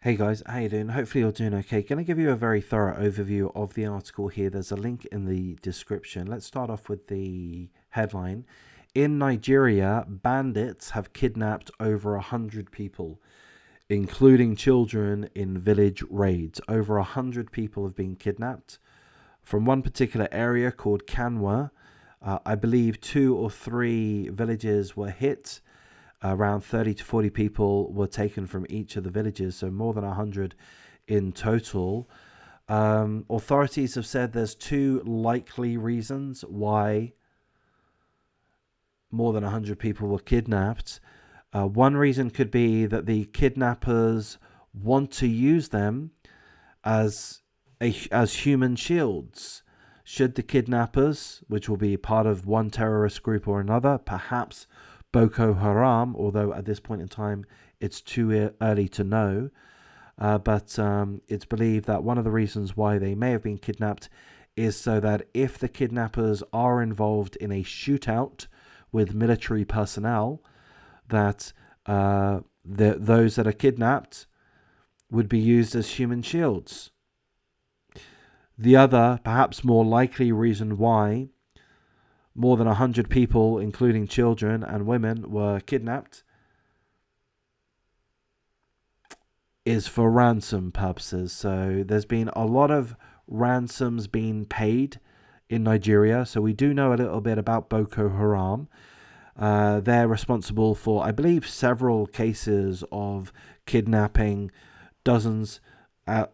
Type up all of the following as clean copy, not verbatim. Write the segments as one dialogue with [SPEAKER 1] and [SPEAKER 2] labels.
[SPEAKER 1] Hey guys, how you doing? Hopefully you're doing okay. Going to give you a very thorough overview of the article here. There's a link in the description. Let's start off with the headline. In Nigeria, bandits have kidnapped over 100 people, including children in village raids. Over 100 people have been kidnapped from one particular area called Kanwa. I believe two or three villages were hit. Around 30 to 40 people were taken from each of the villages, so more than 100 in total. Authorities have said there's two likely reasons why more than 100 people were kidnapped. One reason could be that the kidnappers want to use them as as human shields. Should the kidnappers, which will be part of one terrorist group or another, perhaps Boko Haram, although at this point in time it's too early to know, but it's believed that one of the reasons why they may have been kidnapped is so that if the kidnappers are involved in a shootout with military personnel, that those that are kidnapped would be used as human shields. The other, perhaps more likely reason why more than 100 people, including children and women, were kidnapped is for ransom purposes. So there's been a lot of ransoms being paid in Nigeria. So we do know a little bit about Boko Haram. They're responsible for, I believe, several cases of kidnapping dozens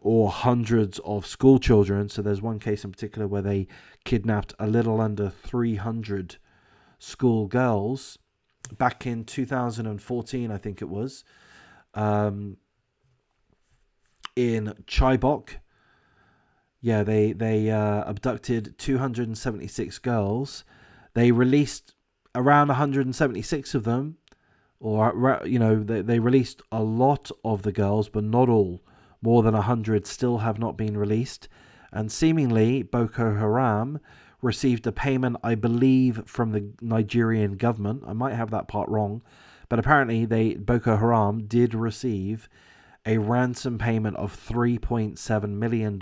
[SPEAKER 1] or hundreds of school children. So there's one case in particular where they kidnapped a little under 300 school girls back in 2014, I think it was, in Chibok. Yeah, they abducted 276 girls. They released around 176 of them, or they released a lot of the girls, but not all. More than 100 still have not been released, and seemingly Boko Haram received a payment, I believe, from the Nigerian government. I might have that part wrong, but apparently Boko Haram did receive a ransom payment of $3.7 million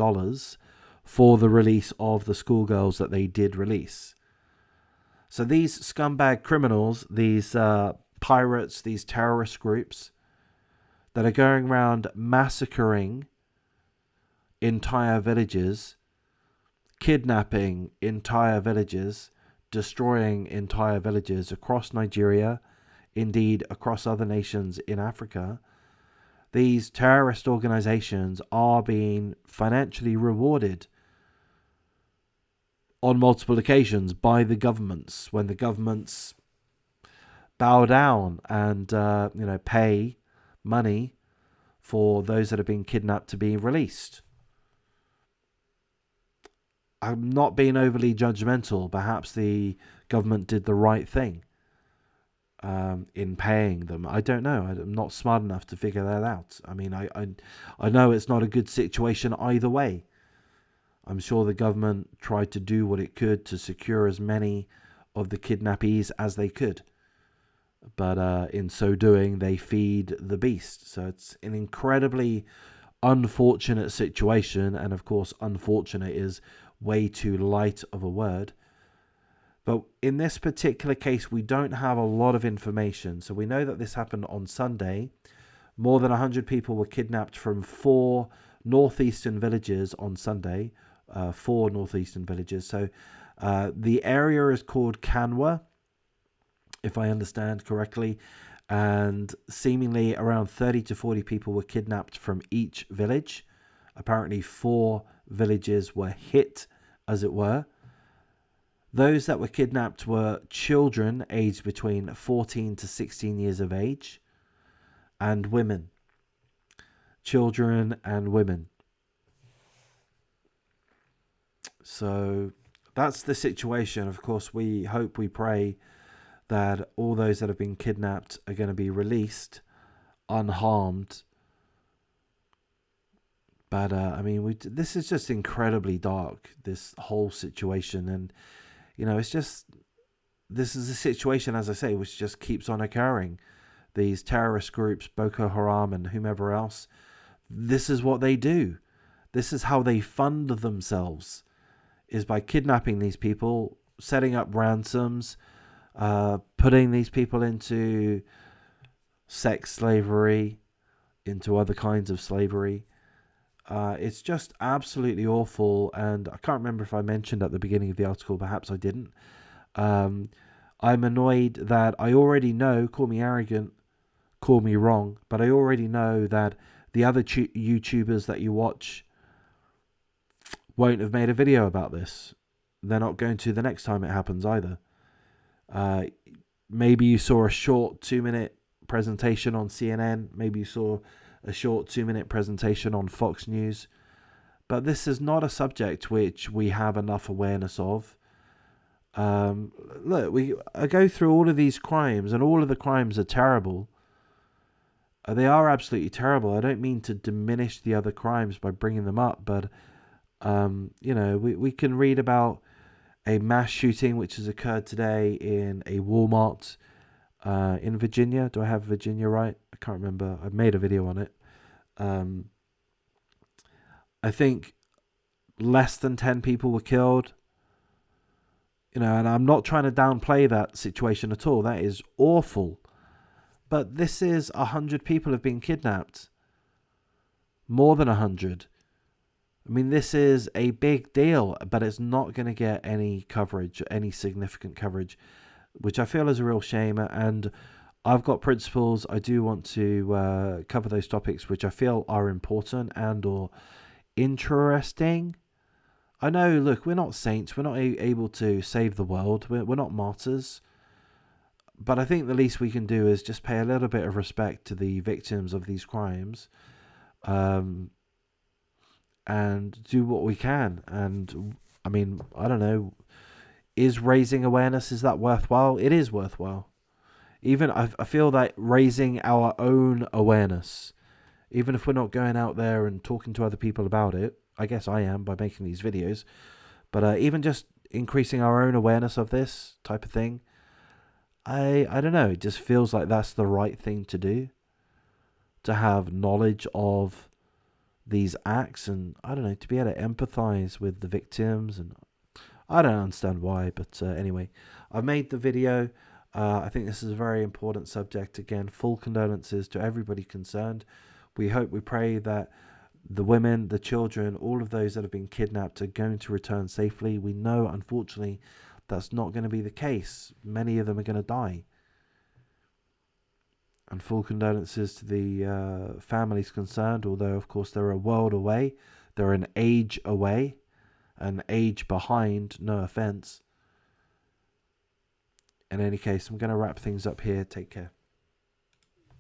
[SPEAKER 1] for the release of the schoolgirls that they did release. So these scumbag criminals, these pirates, these terrorist groups that are going around massacring entire villages, kidnapping entire villages, destroying entire villages across Nigeria, indeed across other nations in Africa. These terrorist organizations are being financially rewarded on multiple occasions by the governments when the governments bow down and pay money for those that have been kidnapped to be released. I'm not being overly judgmental. Perhaps the government did the right thing in paying them. I don't know. I'm not smart enough to figure that out. I mean, I know it's not a good situation either way. I'm sure the government tried to do what it could to secure as many of the kidnappees as they could. But in so doing, they feed the beast. So it's an incredibly unfortunate situation. And of course, unfortunate is way too light of a word. But in this particular case, we don't have a lot of information. So we know that this happened on Sunday. More than 100 people were kidnapped from four northeastern villages on Sunday. Four northeastern villages. So the area is called Kanwa, if I understand correctly. And seemingly around 30 to 40 people were kidnapped from each village. Apparently, four villages were hit, as it were. Those that were kidnapped were children aged between 14 to 16 years of age and women. Children and women. So that's the situation. Of course, we hope, we pray that all those that have been kidnapped are going to be released unharmed. But I mean, this is just incredibly dark, this whole situation. And it's just, this is a situation, as I say, which just keeps on occurring. These terrorist groups, Boko Haram and whomever else, This is what they do. This is how they fund themselves, is by kidnapping these people, setting up ransoms, putting these people into sex slavery, into other kinds of slavery. It's just absolutely awful, and I can't remember if I mentioned at the beginning of the article, perhaps I didn't. I'm annoyed that I already know, call me arrogant, call me wrong, but I already know that the other YouTubers that you watch won't have made a video about this. They're not going to the next time it happens either. Maybe you saw a short 2-minute presentation on CNN. Maybe you saw a short 2-minute presentation on Fox News. But this is not a subject which we have enough awareness of. Look, I go through all of these crimes, and all of the crimes are terrible. They are absolutely terrible. I don't mean to diminish the other crimes by bringing them up, but we can read about a mass shooting which has occurred today in a Walmart in Virginia. Do I have Virginia right? I can't remember. I've made a video on it. I think less than 10 people were killed. And I'm not trying to downplay that situation at all. That is awful. But this is 100 people have been kidnapped. More than 100. I mean, this is a big deal, but it's not going to get any coverage, any significant coverage, which I feel is a real shame. And I've got principles. I do want to cover those topics which I feel are important and or interesting. I know, look, we're not saints. We're not able to save the world. We're not martyrs. But I think the least we can do is just pay a little bit of respect to the victims of these crimes, and do what we can. And I mean, I don't know, is raising awareness, is that worthwhile? It is worthwhile. Even I feel that raising our own awareness, even if we're not going out there and talking to other people about it, I guess I am by making these videos, but even just increasing our own awareness of this type of thing, I don't know, it just feels like that's the right thing to do, to have knowledge of these acts, and I don't know, to be able to empathize with the victims. And I don't understand why, but anyway, I've made the video. I think this is a very important subject. Again, full condolences to everybody concerned. We pray that the women, the children, all of those that have been kidnapped are going to return safely. We know, unfortunately, that's not going to be the case. Many of them are going to die. And full condolences to the families concerned, although, of course, they're a world away. They're an age away, an age behind, no offense. In any case, I'm going to wrap things up here. Take care.